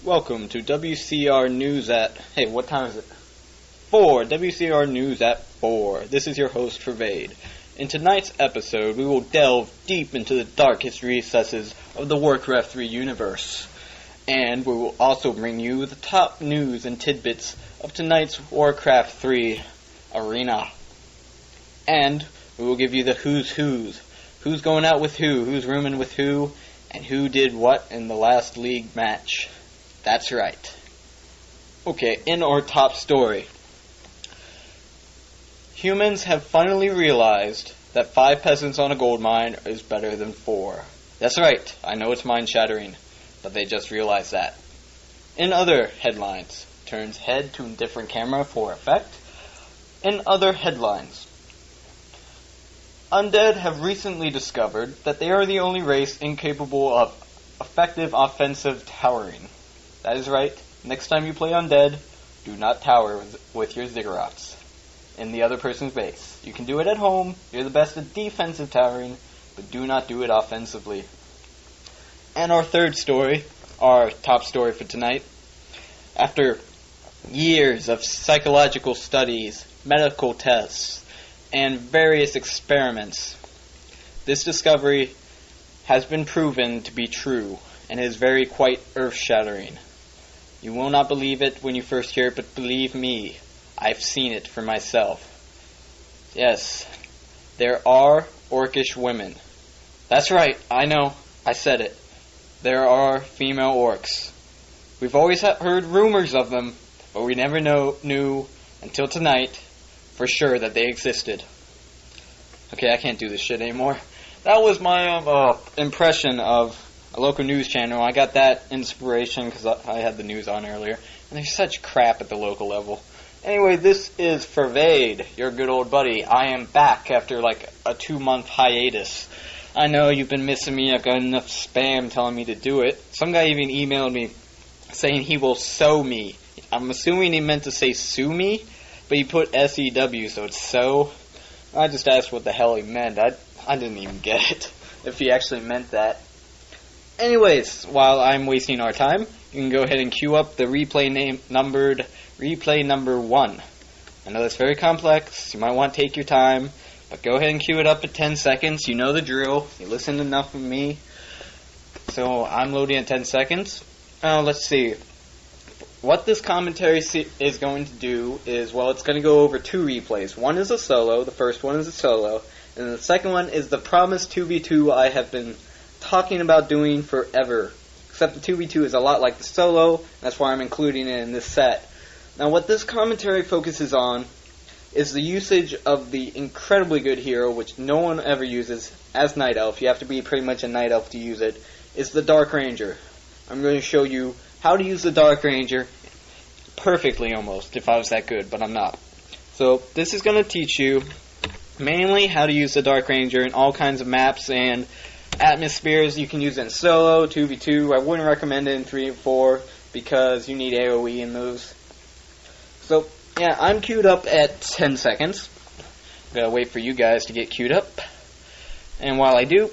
Welcome to WCR News at... Hey, what time is it? 4. WCR News at 4. This is your host, Frvade. In tonight's episode, we will delve deep into the darkest recesses of the Warcraft 3 universe. And we will also bring you the top news and tidbits of tonight's Warcraft 3 arena. And we will give you the who's. Who's going out with who's rooming with who, and who did what in the last league match. That's right. Okay, in our top story. Humans have finally realized that 5 peasants on a gold mine is better than 4. That's right, I know it's mind-shattering, but they just realized that. In other headlines, turns head to a different camera for effect. In other headlines, undead have recently discovered that they are the only race incapable of effective offensive towering. That is right. Next time you play undead, do not tower with your ziggurats in the other person's base. You can do it at home. You're the best at defensive towering, but do not do it offensively. And our third story, our top story for tonight, after years of psychological studies, medical tests, and various experiments, this discovery has been proven to be true and is very quite earth-shattering. You will not believe it when you first hear it, but believe me, I've seen it for myself. Yes, there are orcish women. That's right, I know, I said it. There are female orcs. We've always heard rumors of them, but we never knew until tonight for sure that they existed. Okay, I can't do this shit anymore. That was my impression of a local news channel. I got that inspiration because I had the news on earlier. And there's such crap at the local level. Anyway, this is Frvade, your good old buddy. I am back after like a 2-month hiatus. I know you've been missing me. I've got enough spam telling me to do it. Some guy even emailed me saying he will sew me. I'm assuming he meant to say sue me, but he put SEW, so it's sew. I just asked what the hell he meant. I didn't even get it, if he actually meant that. Anyways, while I'm wasting our time, you can go ahead and queue up the replay number 1. I know that's very complex, you might want to take your time, but go ahead and queue it up at 10 seconds, you know the drill, you listened enough of me, so I'm loading at 10 seconds. Let's see, what this commentary is going to do is, well, it's going to go over 2 replays. One is a solo, the first one is a solo, and the second one is the promised 2v2 I have been talking about doing forever. Except the 2v2 is a lot like the solo, that's why I'm including it in this set. Now what this commentary focuses on is the usage of the incredibly good hero, which no one ever uses as Night Elf. You have to be pretty much a Night Elf to use it. Is the Dark Ranger. I'm going to show you how to use the Dark Ranger perfectly almost, if I was that good, but I'm not. So this is going to teach you mainly how to use the Dark Ranger in all kinds of maps and atmospheres. You can use it in solo, 2v2. I wouldn't recommend it in 3 and 4 because you need AoE in those. So, yeah, I'm queued up at 10 seconds. Gotta wait for you guys to get queued up. And while I do,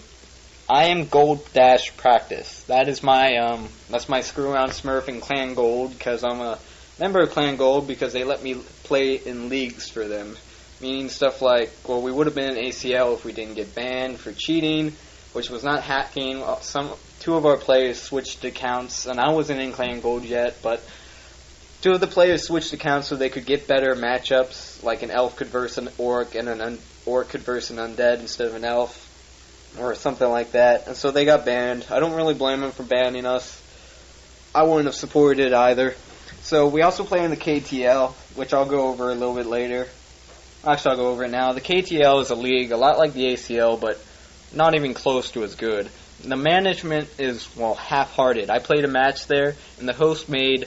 I am Gold Dash Practice. That is my, that's my screw around Smurf in Clan Gold, because I'm a member of Clan Gold because they let me play in leagues for them. Meaning stuff like, well, we would have been in ACL if we didn't get banned for cheating, which was not hacking. 2 of our players switched accounts, and I wasn't in Clan Gold yet, but 2 of the players switched accounts so they could get better matchups, like an elf could verse an orc, and an orc could verse an undead instead of an elf, or something like that, and so they got banned. I don't really blame them for banning us. I wouldn't have supported it either. So we also play in the KTL, which I'll go over a little bit later. Actually, I'll go over it now. The KTL is a league, a lot like the ACL, but not even close to as good. The management is, well, half-hearted. I played a match there, and the host made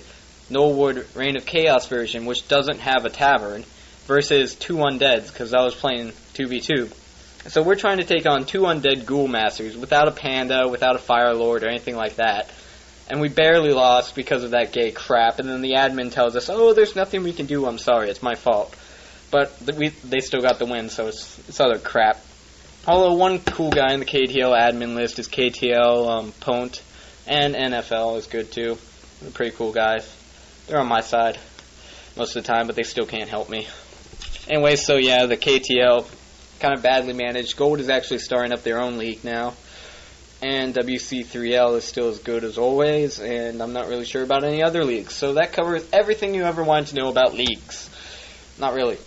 Nullwood Reign of Chaos version, which doesn't have a tavern, versus 2 undeads, because I was playing 2v2. So we're trying to take on 2 undead ghoul masters without a panda, without a fire lord, or anything like that. And we barely lost because of that gay crap, and then the admin tells us, oh, there's nothing we can do, I'm sorry, it's my fault. But they still got the win, so it's other crap. Although one cool guy in the KTL admin list is KTL, Pont, and NFL is good too. They're pretty cool guys. They're on my side most of the time, but they still can't help me. Anyway, so yeah, the KTL, kind of badly managed. Gold is actually starting up their own league now. And WC3L is still as good as always, and I'm not really sure about any other leagues. So that covers everything you ever wanted to know about leagues. Not really.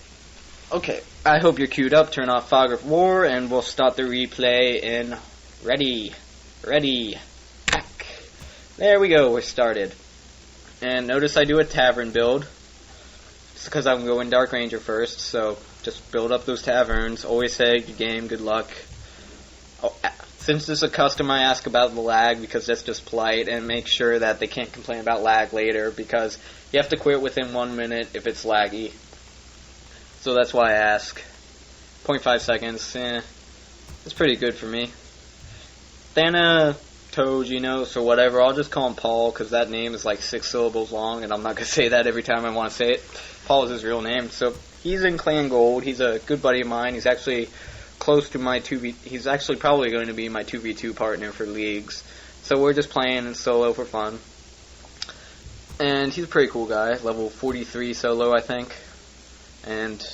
Okay, I hope you're queued up. Turn off Fog of War, and we'll start the replay in ready, hack. There we go, we're started. And notice I do a tavern build. Just because I'm going Dark Ranger first, so just build up those taverns. Always say, good game, good luck. Oh, since this is a custom, I ask about the lag because that's just polite, and make sure that they can't complain about lag later because you have to quit within 1 minute if it's laggy. So that's why I ask. 0.5 seconds, it's pretty good for me. Thanatos, or whatever, I'll just call him Paul because that name is like 6 syllables long, and I'm not going to say that every time I want to say it. Paul is his real name, so he's in Clan Gold. He's a good buddy of mine. He's actually close to my 2v. He's actually probably going to be my 2v2 partner for leagues. So we're just playing in solo for fun. And he's a pretty cool guy, level 43 solo, I think. And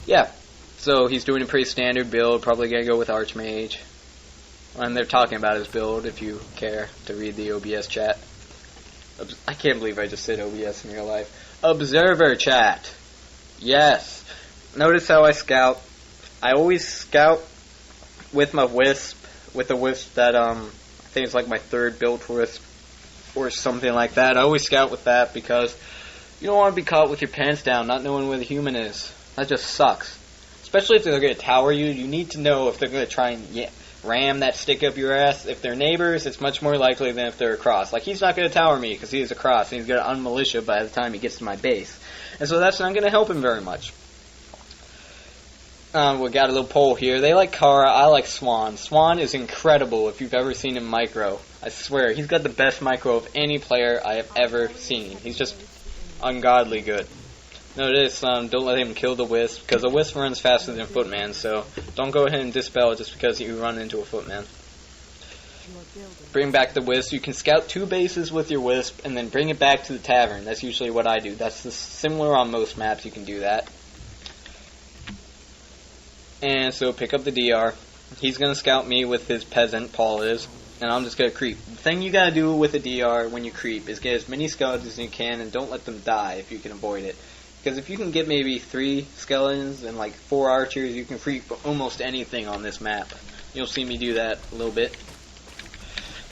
yeah, so he's doing a pretty standard build. Probably gonna go with Archmage. And they're talking about his build if you care to read the OBS chat. I can't believe I just said OBS in real life. Observer chat. Yes. Notice how I scout. I always scout with my Wisp, with a Wisp that I think is like my 3rd build Wisp or something like that. I always scout with that because you don't want to be caught with your pants down not knowing where the human is. That just sucks. Especially if they're going to tower you, you need to know if they're going to try and ram that stick up your ass. If they're neighbors, it's much more likely than if they're across. Like, he's not going to tower me because he's across, and he's going to unmilitia by the time he gets to my base. And so that's not going to help him very much. We got a little poll here. They like Kara, I like Swan. Swan is incredible if you've ever seen him micro. I swear, he's got the best micro of any player I have ever seen. He's just ungodly good. Notice, don't let him kill the Wisp, because a Wisp runs faster than a Footman, so don't go ahead and dispel just because you run into a Footman. Bring back the Wisp. You can scout 2 bases with your Wisp, and then bring it back to the tavern. That's usually what I do. That's similar on most maps, you can do that. And so pick up the DR. He's going to scout me with his peasant, Paul is, and I'm just going to creep. The thing you got to do with a DR when you creep is get as many skeletons as you can, and don't let them die if you can avoid it. Because if you can get maybe 3 skeletons and like 4 archers, you can creep almost anything on this map. You'll see me do that a little bit.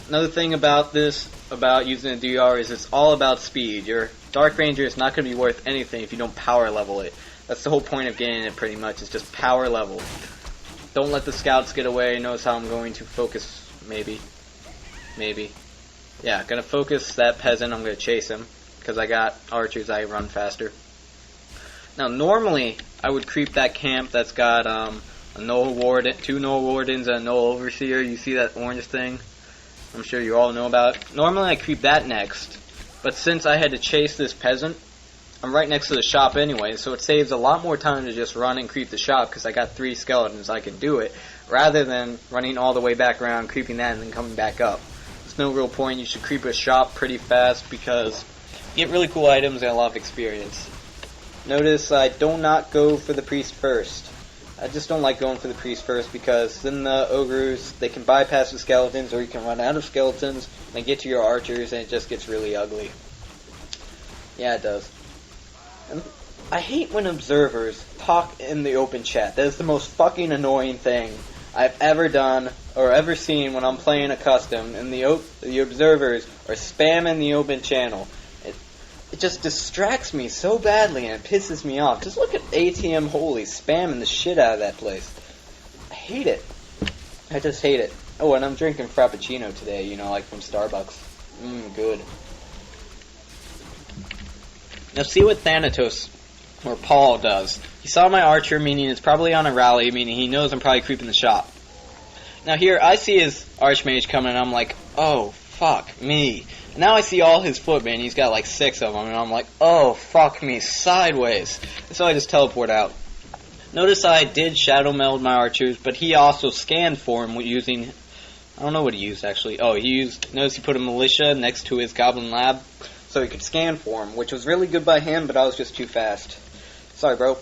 Another thing about this, about using a DR, is it's all about speed. Your Dark Ranger is not going to be worth anything if you don't power level it. That's the whole point of getting it pretty much, is just power level. Don't let the scouts get away. Notice how I'm going to focus, maybe. Yeah, gonna focus that peasant, I'm gonna chase him. Because I got archers, I run faster. Now, normally, I would creep that camp that's got a Null Warden, 2 Null Wardens and a Null Overseer. You see that orange thing? I'm sure you all know about it. Normally, I creep that next. But since I had to chase this peasant, I'm right next to the shop anyway, so it saves a lot more time to just run and creep the shop because I got 3 skeletons, I can do it, rather than running all the way back around, creeping that, and then coming back up. There's no real point. You should creep a shop pretty fast because you get really cool items and a lot of experience. Notice I do not go for the priest first. I just don't like going for the priest first because then the ogres, they can bypass the skeletons, or you can run out of skeletons and get to your archers, and it just gets really ugly. Yeah, it does. And I hate when observers talk in the open chat. That is the most fucking annoying thing I've ever done or ever seen when I'm playing a custom, and the observers are spamming the open channel. It just distracts me so badly and it pisses me off. Just look at ATM Holy spamming the shit out of that place. I hate it. I just hate it. Oh, and I'm drinking Frappuccino today, you know, like from Starbucks. Good. Now see what Thanatos, or Paul, does. He saw my archer, meaning it's probably on a rally, meaning he knows I'm probably creeping the shop. Now here, I see his Archmage coming and I'm like, oh, fuck me. Now I see all his footmen, he's got like 6 of them, and I'm like, oh, fuck me, sideways. So I just teleport out. Notice I did shadow meld my archers, but he also scanned for him using, I don't know what he used actually. Oh, notice he put a militia next to his goblin lab, so he could scan for him, which was really good by him, but I was just too fast. Sorry, bro.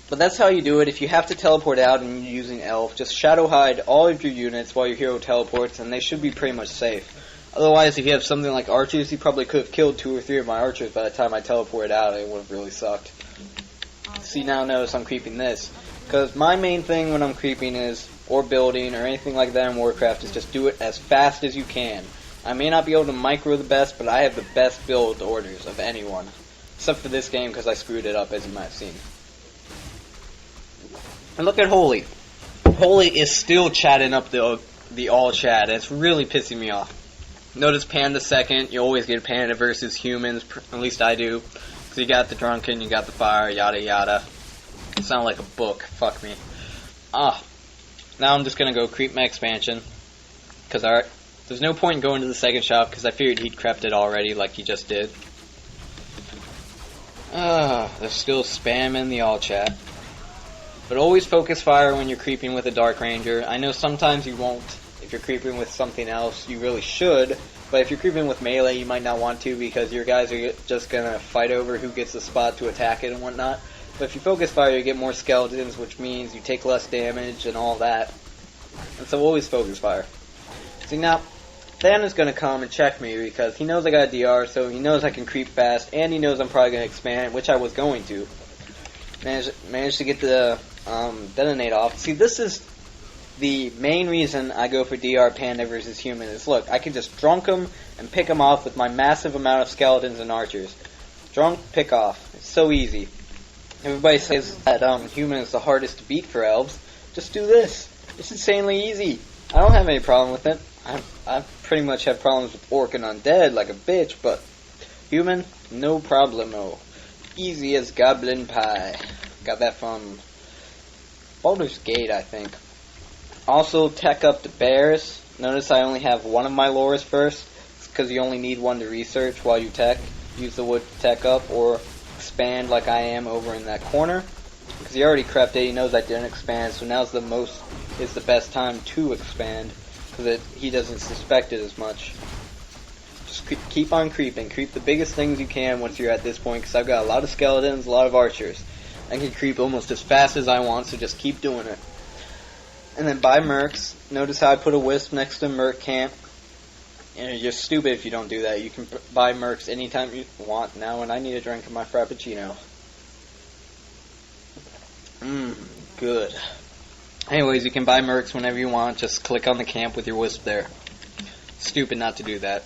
But that's how you do it. If you have to teleport out and you're using elf, just shadow hide all of your units while your hero teleports, and they should be pretty much safe. Otherwise, if you have something like archers, he probably could have killed 2 or 3 of my archers by the time I teleported out, and it would have really sucked. See, now notice I'm creeping this. Because my main thing when I'm creeping is, or building, or anything like that in Warcraft, is just do it as fast as you can. I may not be able to micro the best, but I have the best build orders of anyone. Except for this game, because I screwed it up, as you might have seen. And look at Holy. Holy is still chatting up the all chat, and it's really pissing me off. Notice Panda second, you always get Panda versus humans, at least I do. Because you got the drunken, you got the fire, yada yada. It sounds like a book, fuck me. Now I'm just gonna go creep my expansion. Because there's no point in going to the second shop, because I figured he'd crept it already like he just did. They're still spamming the all chat. But always focus fire when you're creeping with a Dark Ranger. I know sometimes you won't. If you're creeping with something else, you really should. But if you're creeping with melee, you might not want to because your guys are just going to fight over who gets the spot to attack it and whatnot. But if you focus fire, you get more skeletons, which means you take less damage and all that. And so always focus fire. See, now, Than is going to come and check me because he knows I got a DR, so he knows I can creep fast, and he knows I'm probably going to expand, which I was going to. Managed to get the detonate off. See, this is the main reason I go for DR Panda versus human is, look, I can just drunk them and pick them off with my massive amount of skeletons and archers. Drunk, pick off. It's so easy. Everybody says that human is the hardest to beat for elves. Just do this. It's insanely easy. I don't have any problem with it. I pretty much have problems with orc and undead like a bitch, but human, no problemo. Easy as goblin pie. Got that from Baldur's Gate, I think. Also, tech up the bears. Notice I only have one of my lures first. It's because you only need one to research while you tech. Use the wood to tech up, or expand like I am over in that corner. Because he already crept it, he knows I didn't expand, so now's the best time to expand. Because he doesn't suspect it as much. Just keep on creeping. Creep the biggest things you can once you're at this point, because I've got a lot of skeletons, a lot of archers. I can creep almost as fast as I want, so just keep doing it. And then buy mercs. Notice how I put a wisp next to merc camp. And you're stupid if you don't do that. You can buy mercs anytime you want now, and I need a drink of my frappuccino. Good. Anyways, you can buy mercs whenever you want. Just click on the camp with your wisp there. Stupid not to do that.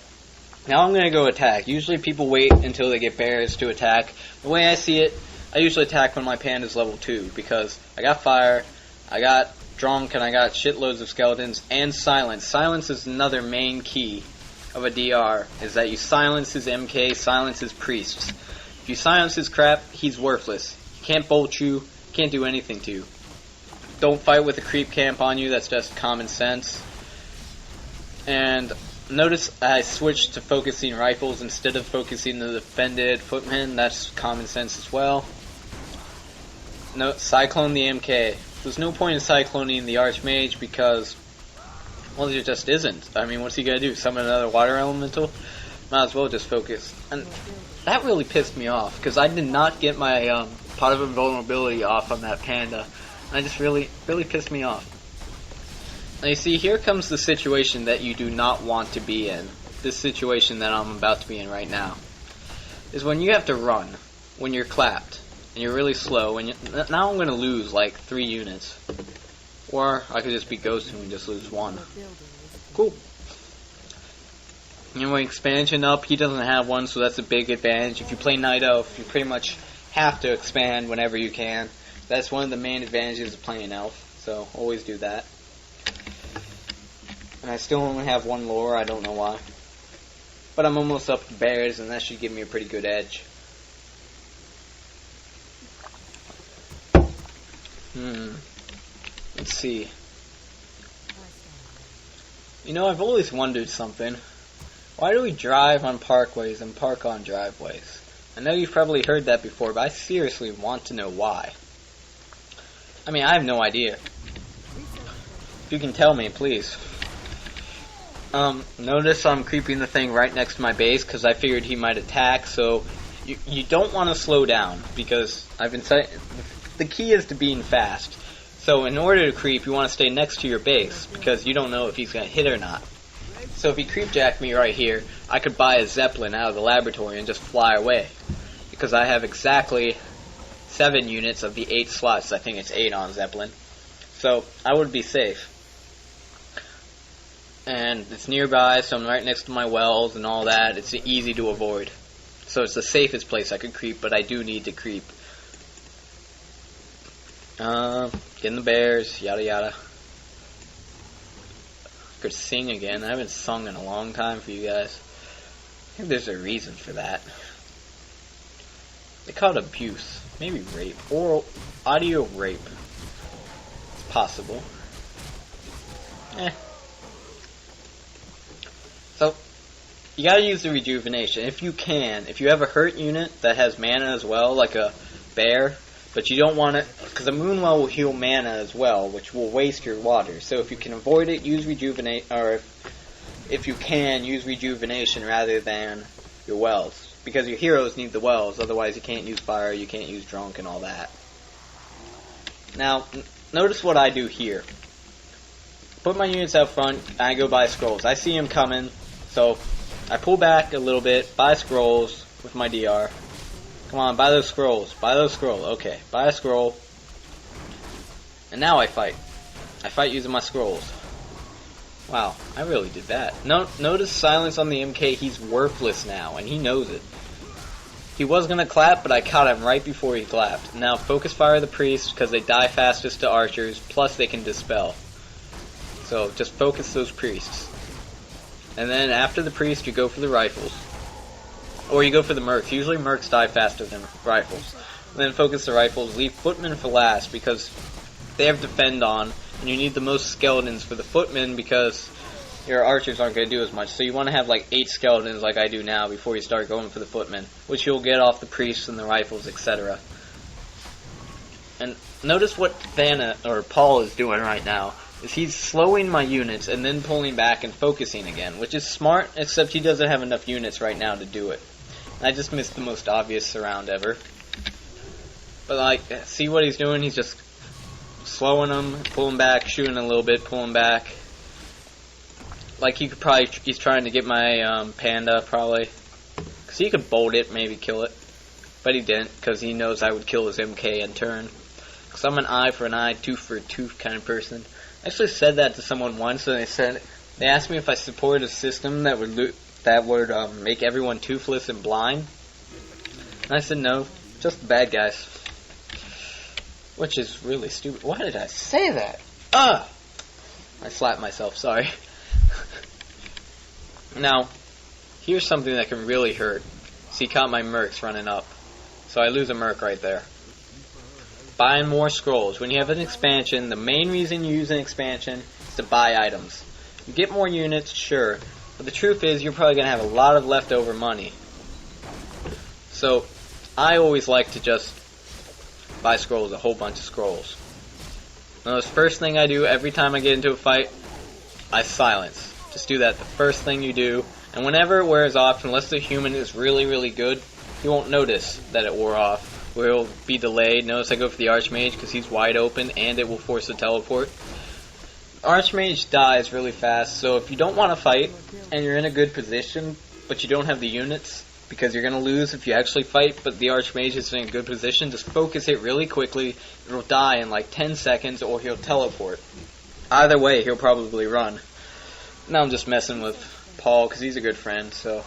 Now I'm going to go attack. Usually people wait until they get bears to attack. The way I see it, I usually attack when my panda's level 2, because I got fire, I got drunk, and I got shitloads of skeletons, and silence. Silence is another main key of a DR, is that you silence his MK, silence his priests. If you silence his crap, he's worthless. He can't bolt you, can't do anything to you. Don't fight with a creep camp on you, that's just common sense. And notice I switched to focusing rifles instead of focusing the defended footmen, that's common sense as well. No, cyclone the MK. There's no point in cycloning the Archmage because, well, there just isn't. I mean, what's he gonna do? Summon another water elemental? Might as well just focus. And that really pissed me off because I did not get my pot of invulnerability off on that panda. And I just really pissed me off. Now you see, here comes the situation that you do not want to be in. This situation that I'm about to be in right now is when you have to run when you're clapped. And you're really slow, and now I'm going to lose like 3 units. Or I could just be ghosted and just lose 1. Cool. Anyway, expansion up, he doesn't have one, so that's a big advantage. If you play Night Elf, you pretty much have to expand whenever you can. That's one of the main advantages of playing Elf, so always do that. And I still only have 1 lore, I don't know why. But I'm almost up to bears, and that should give me a pretty good edge. Let's see. You know, I've always wondered something. Why do we drive on parkways and park on driveways? I know you've probably heard that before, but I seriously want to know why. I mean, I have no idea. If you can tell me, please. Notice I'm creeping the thing right next to my base because I figured he might attack, so you don't want to slow down because I've been saying the key is to being fast. So in order to creep, you want to stay next to your base because you don't know if he's going to hit or not. So if he creepjacked me right here, I could buy a Zeppelin out of the laboratory and just fly away. Because I have exactly 7 units of the 8 slots. I think it's 8 on Zeppelin. So I would be safe. And it's nearby, so I'm right next to my wells and all that. It's easy to avoid. So it's the safest place I could creep, but I do need to creep. Getting the bears, yada yada. Could sing again. I haven't sung in a long time for you guys. I think there's a reason for that. They call it abuse. Maybe rape. Oral audio rape. It's possible. So, you gotta use the rejuvenation. If you can. If you have a hurt unit that has mana as well, like a bear, but you don't want it, because a Moonwell will heal mana as well, which will waste your water. So if you can avoid it, use rejuvenate, or if you can, use rejuvenation rather than your wells. Because your heroes need the wells, otherwise you can't use fire, you can't use drunk and all that. Now, notice what I do here. Put my units out front, and I go buy scrolls. I see him coming, so I pull back a little bit, buy scrolls with my DR. Come on, buy those scrolls. Buy those scrolls. Okay, buy a scroll. And now I fight. I fight using my scrolls. Wow, I really did that. Notice silence on the MK. He's worthless now, and he knows it. He was going to clap, but I caught him right before he clapped. Now focus fire the priests, because they die fastest to archers, plus they can dispel. So just focus those priests. And then after the priest, you go for the rifles. Or you go for the mercs. Usually mercs die faster than rifles. And then focus the rifles. Leave footmen for last because they have defend on. And you need the most skeletons for the footmen because your archers aren't going to do as much. So you want to have like 8 skeletons like I do now before you start going for the footmen. Which you'll get off the priests and the rifles, etc. And notice what Vanna, or Paul, is doing right now. Is he's slowing my units and then pulling back and focusing again. Which is smart, except he doesn't have enough units right now to do it. I just missed the most obvious surround ever. But like, see what he's doing? He's just slowing them, pulling back, shooting a little bit, pulling back. Like he could probably, he's trying to get my panda probably. Because he could bolt it, maybe kill it. But he didn't, because he knows I would kill his MK in turn. Because I'm an eye for an eye, tooth for a tooth kind of person. I actually said that to someone once, and they asked me if I supported a system that would make everyone toothless and blind. And I said no, just the bad guys. Which is really stupid. Why did I say that? I slapped myself, sorry. Now, here's something that can really hurt. See, caught my mercs running up. So I lose a merc right there. Buying more scrolls. When you have an expansion, the main reason you use an expansion is to buy items. You get more units, sure. But the truth is, you're probably going to have a lot of leftover money. So, I always like to just buy scrolls, a whole bunch of scrolls. Now, the first thing I do every time I get into a fight, I silence. Just do that the first thing you do. And whenever it wears off, unless the human is really, really good, you won't notice that it wore off. Or it'll be delayed. Notice I go for the Archmage because he's wide open and it will force a teleport. Archmage dies really fast, so if you don't want to fight and you're in a good position, but you don't have the units, because you're going to lose if you actually fight, but the Archmage is in a good position, just focus it really quickly. It'll die in like 10 seconds or he'll teleport. Either way, he'll probably run. Now I'm just messing with Paul because he's a good friend, so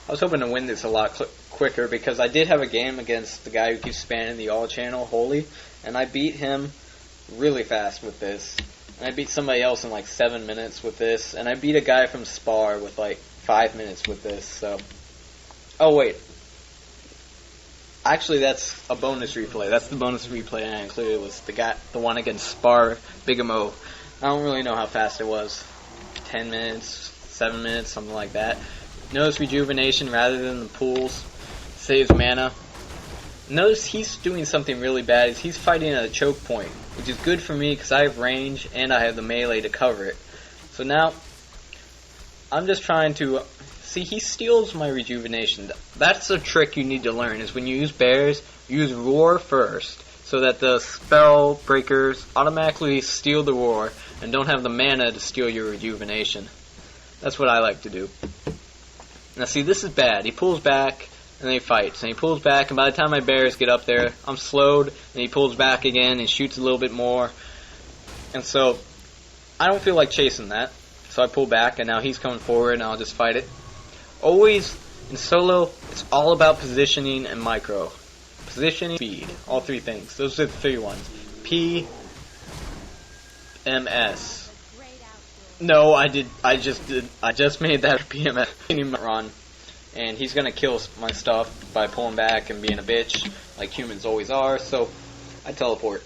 I was hoping to win this a lot quicker because I did have a game against the guy who keeps spamming the all channel, Holy, and I beat him really fast with this. And I beat somebody else in like 7 minutes with this, and I beat a guy from Spar with like 5 minutes with this, so... Oh, wait. Actually, that's a bonus replay. That's the bonus replay I included, was the one against Spar Bigamo. I don't really know how fast it was. 10 minutes, 7 minutes, something like that. Notice rejuvenation rather than the pools. Saves mana. Notice he's doing something really bad. He's fighting at a choke point, which is good for me because I have range and I have the melee to cover it. So now, I'm just trying to... See, he steals my rejuvenation. That's a trick you need to learn, is when you use bears, use roar first, so that the spell breakers automatically steal the roar and don't have the mana to steal your rejuvenation. That's what I like to do. Now see, this is bad. He pulls back, and then he fights. And he pulls back, and by the time my bears get up there, I'm slowed, and he pulls back again and shoots a little bit more. And so, I don't feel like chasing that. So I pull back, and now he's coming forward, and I'll just fight it. Always, in solo, it's all about positioning and micro. Positioning, speed. All three things. Those are the three ones. P, M, S. No, I just made that PMS run. And he's gonna kill my stuff by pulling back and being a bitch, like humans always are, so I teleport.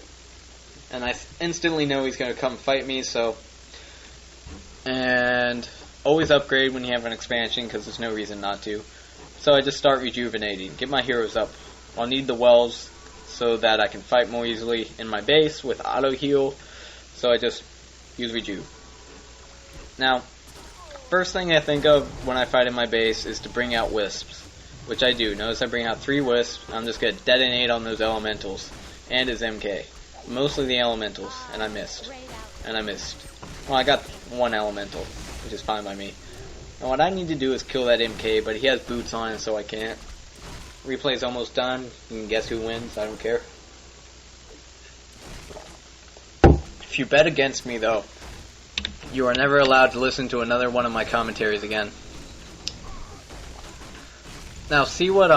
And I instantly know he's gonna come fight me, so... And always upgrade when you have an expansion, because there's no reason not to. So I just start rejuvenating, get my heroes up. I'll need the wells so that I can fight more easily in my base with auto heal, so I just use rejuve. Now, first thing I think of when I fight in my base is to bring out wisps, which I do. Notice I bring out 3 wisps. I'm just going to detonate on those elementals and his MK. Mostly the elementals, and I missed. Well, I got 1 elemental, which is fine by me. Now what I need to do is kill that MK, but he has boots on, so I can't. Replay's almost done. You can guess who wins. I don't care. If you bet against me, though, you are never allowed to listen to another one of my commentaries again. Now, see what,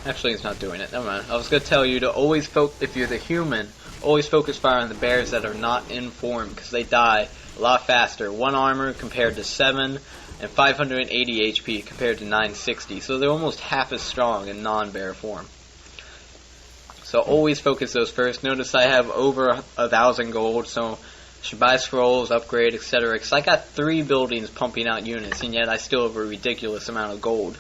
actually, it's not doing it. Never mind. I was going to tell you to always if you're the human, always focus fire on the bears that are not in form, because they die a lot faster. 1 armor compared to 7, and 580 HP compared to 960. So they're almost half as strong in non-bear form. So always focus those first. Notice I have over 1,000 gold, so I should buy scrolls, upgrade, etc. Because I got 3 buildings pumping out units, and yet I still have a ridiculous amount of gold.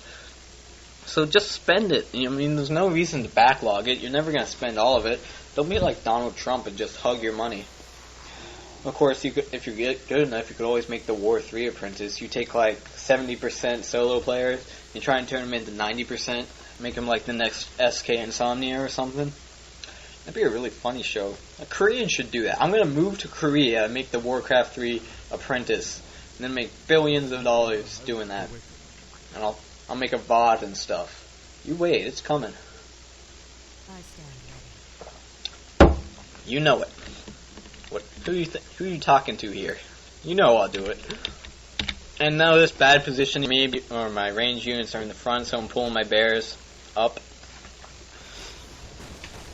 So just spend it. I mean, there's no reason to backlog it. You're never going to spend all of it. Don't be like Donald Trump and just hug your money. Of course, if you get good enough, you could always make the War 3 apprentice. You take like 70% solo players, you try and turn them into 90%, make them like the next SK Insomnia or something. That'd be a really funny show. A Korean should do that. I'm going to move to Korea and make the Warcraft 3 apprentice, and then make billions of dollars doing that. And I'll make a VOD and stuff. You wait, it's coming. You know it. Who are you talking to here? You know I'll do it. And now this bad position, maybe, or my range units are in the front, so I'm pulling my bears up.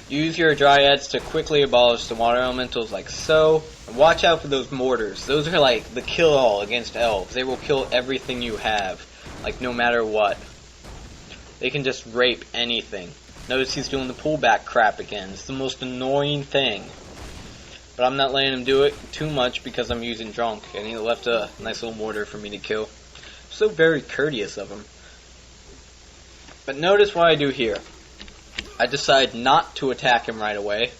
Use your dryads to quickly abolish the water elementals like so. And watch out for those mortars. Those are like the kill-all against elves. They will kill everything you have, like no matter what. They can just rape anything. Notice he's doing the pullback crap again. It's the most annoying thing. But I'm not letting him do it too much because I'm using Drunk, and he left a nice little mortar for me to kill. So very courteous of him. But notice what I do here. I decide not to attack him right away,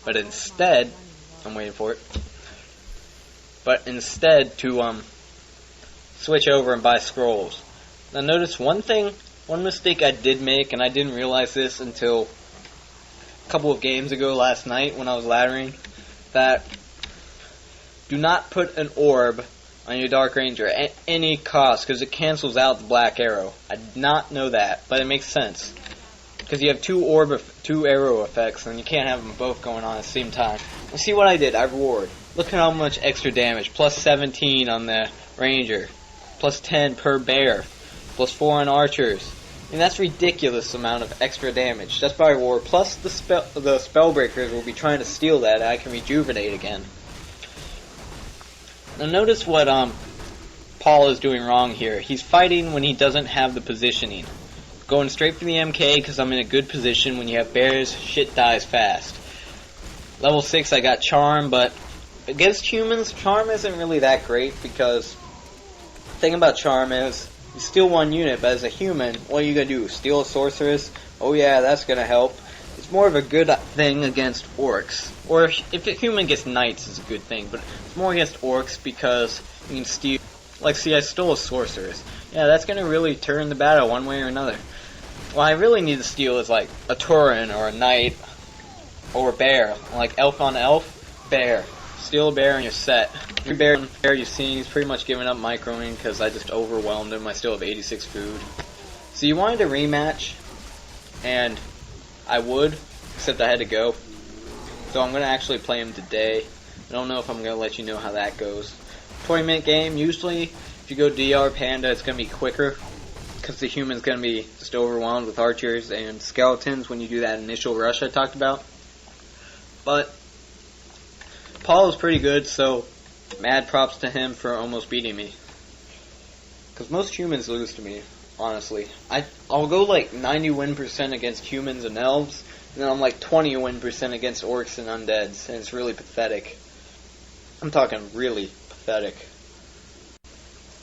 but instead, I'm waiting for it, but instead to switch over and buy scrolls. Now notice one mistake I did make, and I didn't realize this until a couple of games ago last night when I was laddering, that do not put an orb on your Dark Ranger at any cost, because it cancels out the black arrow. I did not know that, but it makes sense. Because you have 2 arrow effects, and you can't have them both going on at the same time. Well, see what I did? I roared. Look at how much extra damage. Plus 17 on the Ranger. Plus 10 per bear. Plus 4 on archers. I mean, that's a ridiculous amount of extra damage just by roar. Plus the spellbreakers will be trying to steal that, and I can rejuvenate again. Now notice what Paul is doing wrong here. He's fighting when he doesn't have the positioning. Going straight for the MK because I'm in a good position. When you have bears, shit dies fast. Level 6 I got Charm, but against humans, Charm isn't really that great because thing about Charm is, you steal one unit, but as a human, what are you going to do? Steal a Sorceress? Oh yeah, that's going to help. It's more of a good thing against Orcs. Or if a human gets Knights, it's a good thing, but it's more against Orcs because you can steal... Like, see, I stole a Sorceress. Yeah, that's going to really turn the battle one way or another. What I really need to steal is, like, a Tauren or a Knight or a Bear. Like, Elf on Elf, Bear. Steal a Bear and you're set. Every bear you've seen, he's pretty much given up microing because I just overwhelmed him. I still have 86 food. So you wanted a rematch, and I would, except I had to go. So I'm going to actually play him today. I don't know if I'm going to let you know how that goes. 20-minute game, usually if you go DR Panda, it's going to be quicker because the human's going to be just overwhelmed with archers and skeletons when you do that initial rush I talked about. But Paul is pretty good, so mad props to him for almost beating me. Because most humans lose to me, honestly. I'll go like 90 win % against humans and elves, and then I'm like 20 win % against orcs and undeads, and it's really pathetic. I'm talking really pathetic.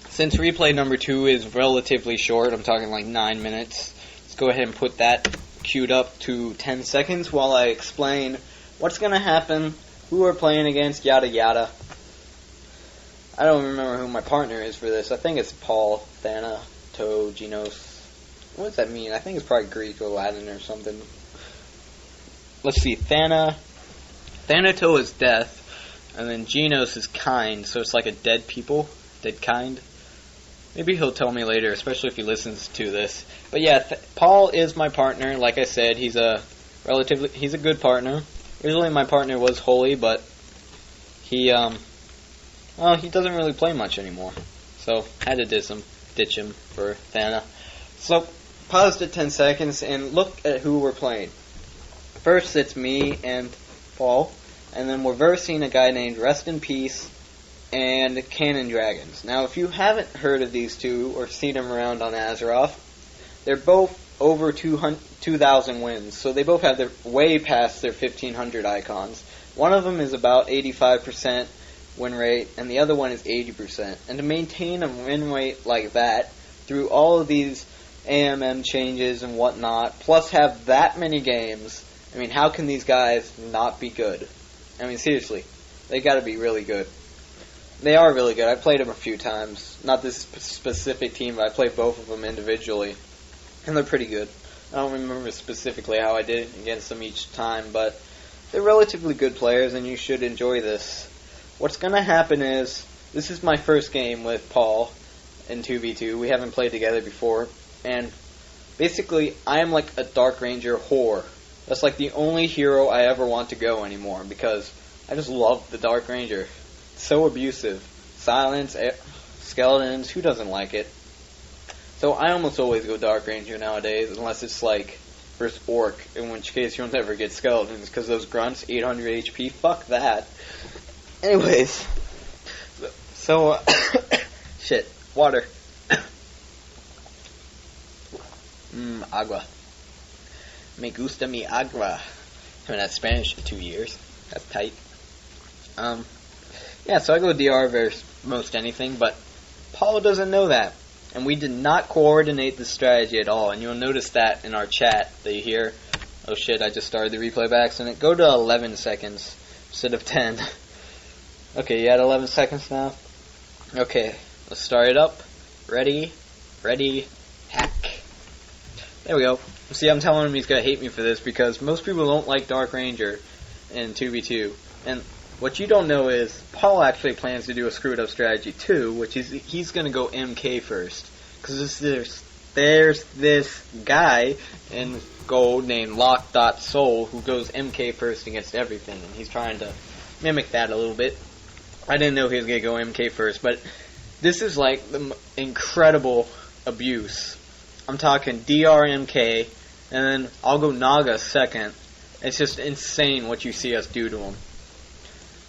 Since replay number 2 is relatively short, I'm talking like 9 minutes, let's go ahead and put that queued up to 10 seconds while I explain what's going to happen, who we're playing against, yada yada. I don't remember who my partner is for this. I think it's Paul, Thanatos. What does that mean? I think it's probably Greek or Latin or something. Let's see, Thanato is death, and then Genos is kind, so it's like a dead people, dead kind. Maybe he'll tell me later, especially if he listens to this. But yeah, Paul is my partner. Like I said, he's a good partner. Originally my partner was Holy, but he doesn't really play much anymore. So, had to ditch him for Thana. So, paused at 10 seconds and look at who we're playing. First, it's me and Paul, and then we're versing a guy named Rest in Peace and Cannon Dragons. Now, if you haven't heard of these two or seen them around on Azeroth, they're both over 2,000 wins, so they both have their way past their 1,500 icons. One of them is about 85% win rate, and the other one is 80%. And to maintain a win rate like that through all of these AMM changes and whatnot, plus have that many games, I mean, how can these guys not be good? I mean, seriously, they gotta be really good. They are really good. I played them a few times. Not this specific team, but I played both of them individually. And they're pretty good. I don't remember specifically how I did against them each time, but they're relatively good players, and you should enjoy this. What's going to happen is, this is my first game with Paul in 2v2. We haven't played together before. And basically, I am like a Dark Ranger whore. That's like the only hero I ever want to go anymore, because I just love the Dark Ranger. It's so abusive. Silence, skeletons, who doesn't like it? So I almost always go Dark Ranger nowadays, unless it's like versus Orc, in which case you'll never get skeletons, because those grunts, 800 HP, fuck that. Anyways, so, shit, water. Agua. Me gusta mi agua. I haven't had Spanish in 2 years. That's tight. Yeah, so I go DR versus most anything, but Paul doesn't know that. And we did not coordinate the strategy at all, and you'll notice that in our chat that you hear. Oh shit, I just started the replay by accident. Go to 11 seconds instead of 10. Okay, you had 11 seconds now? Okay, let's start it up. Ready, hack. There we go. See, I'm telling him he's gonna hate me for this because most people don't like Dark Ranger in 2v2. And what you don't know is, Paul actually plans to do a screwed up strategy too, which is he's gonna go MK first. Because there's this guy in gold named Lock.Soul who goes MK first against everything, and he's trying to mimic that a little bit. I didn't know he was gonna go MK first, but this is like the incredible abuse. I'm talking DRMK, and then I'll go Naga second. It's just insane what you see us do to him.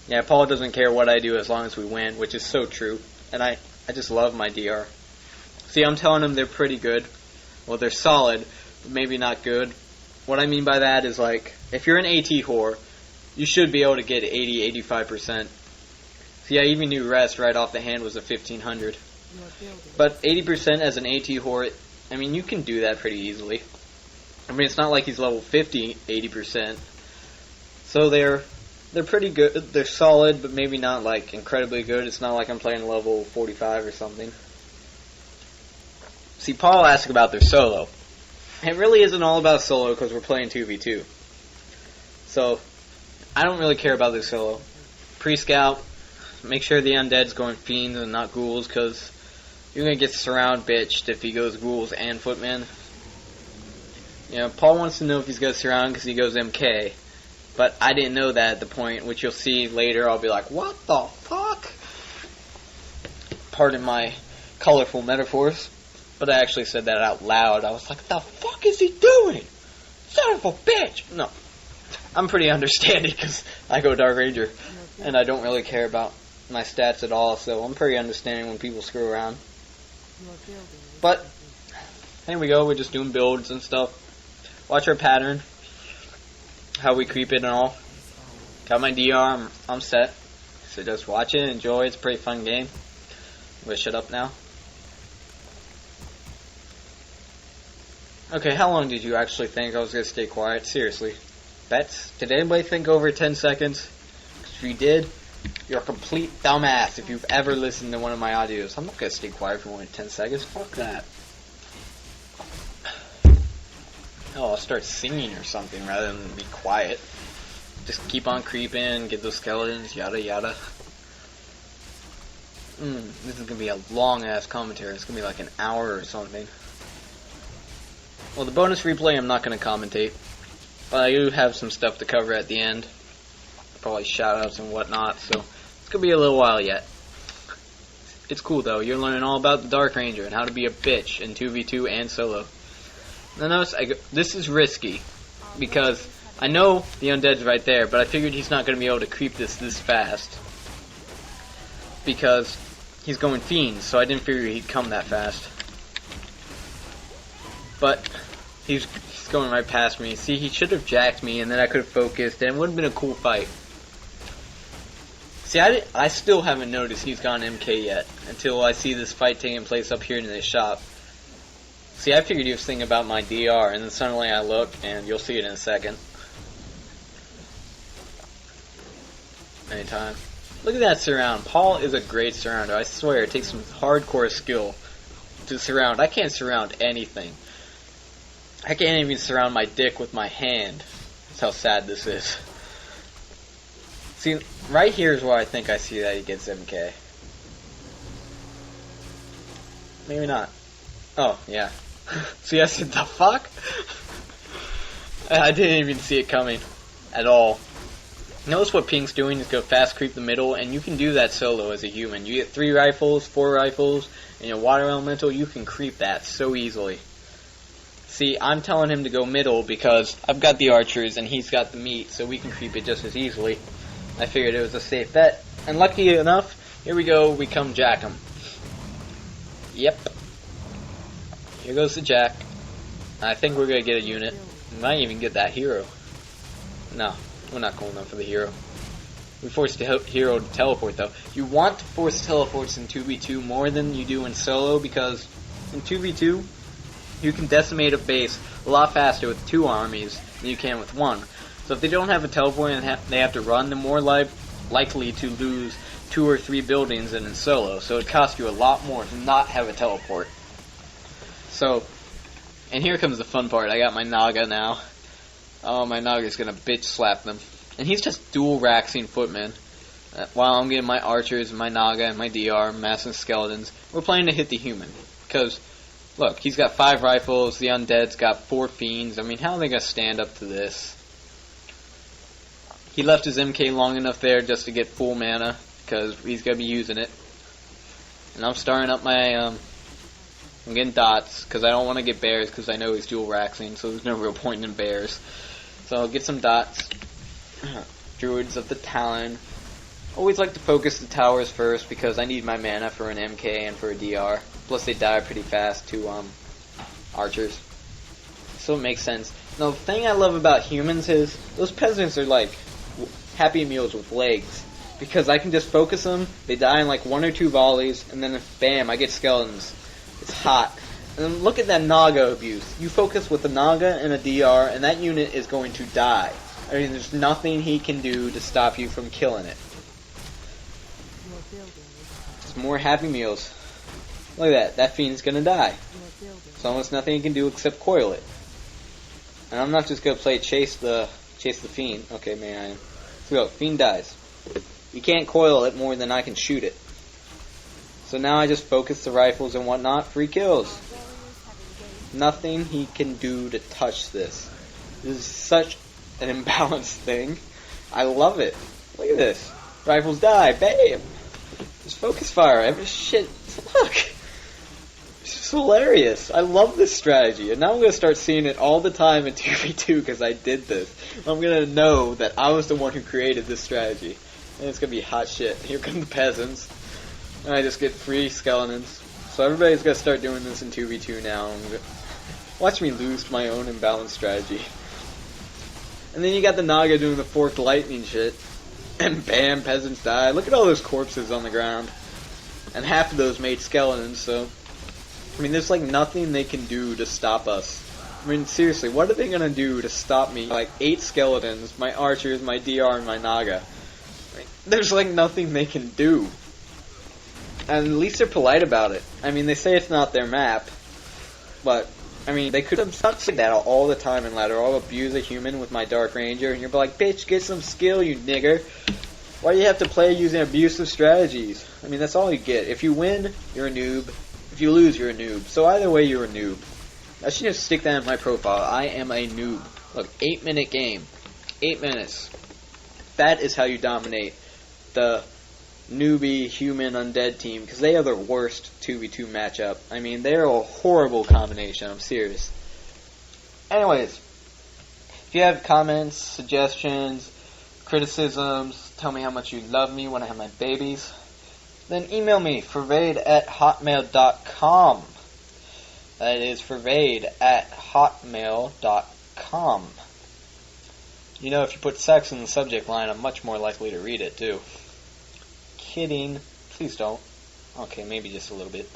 Yeah, Paul doesn't care what I do as long as we win, which is so true. And I just love my DR. See, I'm telling them they're pretty good. Well, they're solid, but maybe not good. What I mean by that is, like, if you're an AT whore, you should be able to get 80-85%. See, I even knew Rest right off the hand was a 1500. But 80% as an AT horde, I mean, you can do that pretty easily. I mean, it's not like he's level 50, 80%. So they're pretty good. They're solid, but maybe not like incredibly good. It's not like I'm playing level 45 or something. See, Paul asked about their solo. It really isn't all about solo because we're playing 2v2. So, I don't really care about their solo. Pre-scout, make sure the undead's going fiends and not ghouls, because you're going to get surround bitched if he goes ghouls and footmen. You know, Paul wants to know if he's going to surround because he goes MK. But I didn't know that at the point, which you'll see later. I'll be like, what the fuck? Pardon my colorful metaphors. But I actually said that out loud. I was like, the fuck is he doing? Son of a bitch! No. I'm pretty understanding because I go Dark Ranger. And I don't really care about my stats at all. So I'm pretty understanding when people screw around. But, here we go. We're just doing builds and stuff. Watch our pattern. How we creep it and all. Got my DR. I'm set. So just watch it. Enjoy. It's a pretty fun game. I'm going to shut up now. Okay, how long did you actually think I was going to stay quiet? Seriously. Bets? Did anybody think over 10 seconds? If you did, you're a complete dumbass if you've ever listened to one of my audios. I'm not going to stay quiet for more than 10 seconds. Fuck that. Oh, I'll start singing or something rather than be quiet. Just keep on creeping, get those skeletons, yada yada. This is going to be a long-ass commentary. It's going to be like an hour or something. Well, the bonus replay I'm not going to commentate. But I do have some stuff to cover at the end. Probably shoutouts and whatnot, so it's going to be a little while yet. It's cool though. You're learning all about the Dark Ranger and how to be a bitch in 2v2 and solo. Now notice, this is risky. Because I know the undead's right there, but I figured he's not going to be able to creep this fast. Because he's going fiends, so I didn't figure he'd come that fast. But he's going right past me. See, he should have jacked me, and then I could have focused, and it would have been a cool fight. See, I still haven't noticed he's gone MK yet, until I see this fight taking place up here in the shop. See, I figured he was thinking about my DR, and then suddenly I look, and you'll see it in a second. Anytime. Look at that surround. Paul is a great surrounder. I swear, it takes some hardcore skill to surround. I can't surround anything. I can't even surround my dick with my hand. That's how sad this is. See, right here is where I think I see that he gets MK. Maybe not. Oh, yeah. See, I said, the fuck? I didn't even see it coming. At all. Notice what Pink's doing is go fast creep the middle, and you can do that solo as a human. You get 3 rifles, 4 rifles, and your water elemental, you can creep that so easily. See, I'm telling him to go middle because I've got the archers and he's got the meat, so we can creep it just as easily. I figured it was a safe bet. And lucky enough, here we go, we come jack him. Yep. Here goes the jack. I think we're going to get a unit. We might even get that hero. No, we're not cool enough for the hero. We forced the hero to teleport, though. You want to force teleports in 2v2 more than you do in solo, because in 2v2, you can decimate a base a lot faster with 2 armies than you can with 1. So if they don't have a teleport and they have to run, they're more likely to lose 2 or 3 buildings than in solo. So it costs you a lot more to not have a teleport. So, and here comes the fun part. I got my Naga now. Oh, my Naga's gonna bitch slap them. And he's just dual raxing footmen. While I'm getting my archers and my Naga and my DR, massing skeletons. We're playing to hit the human. Because, look, he's got 5 rifles, the undead's got 4 fiends. I mean, how are they gonna stand up to this? He left his MK long enough there just to get full mana, because he's gonna be using it. And I'm starting up my, I'm getting dots, because I don't want to get bears, because I know he's dual raxing, so there's no real point in bears. So I'll get some dots. Druids of the Talon. Always like to focus the towers first, because I need my mana for an MK and for a DR. Plus they die pretty fast to, archers. So it makes sense. Now the thing I love about humans is, those peasants are like Happy Meals with legs. because I can just focus them, they die in like 1 or 2 volleys, and then bam, I get skeletons. It's hot. And then look at that Naga abuse. You focus with a Naga and a DR, and that unit is going to die. I mean, there's nothing he can do to stop you from killing it. Just more Happy Meals. Look at that. That Fiend's gonna die. There's almost nothing he can do except coil it. And I'm not just gonna play chase the Fiend. Okay, maybe I am. Let's go. Fiend dies. You can't coil it more than I can shoot it. So now I just focus the rifles and whatnot. Free kills. Nothing he can do to touch this. This is such an imbalanced thing. I love it. Look at this. Rifles die. Bam. Just focus fire. Every shit. Look. It's just hilarious. I love this strategy. And now I'm going to start seeing it all the time in 2v2 because I did this. I'm going to know that I was the one who created this strategy. And it's going to be hot shit. Here come the peasants. And I just get free skeletons. So everybody's going to start doing this in 2v2 now. Watch me lose my own imbalanced strategy. And then you got the Naga doing the forked lightning shit. And bam, peasants die. Look at all those corpses on the ground. And half of those made skeletons, so... I mean, there's like nothing they can do to stop us. I mean, seriously, what are they gonna do to stop me? Like 8 skeletons, my archers, my DR, and my Naga. I mean, there's like nothing they can do. And at least they're polite about it. I mean, they say it's not their map. But... I mean, they could have said that all the time in ladder. I'll abuse a human with my Dark Ranger, and you're like, bitch, get some skill, you nigger. Why do you have to play using abusive strategies? I mean, that's all you get. If you win, you're a noob. If you lose, you're a noob. So either way, you're a noob. I should just stick that in my profile. I am a noob. Look, 8-minute game. 8 minutes. That is how you dominate the newbie human undead team, because they are the worst 2v2 matchup. I mean, they're a horrible combination. I'm serious. Anyways, if you have comments, suggestions, criticisms, tell me how much you love me when I have my babies, then email me, frvade@hotmail.com. That is frvade@hotmail.com. You know, if you put sex in the subject line, I'm much more likely to read it, too. Kidding. Please don't. Okay, maybe just a little bit.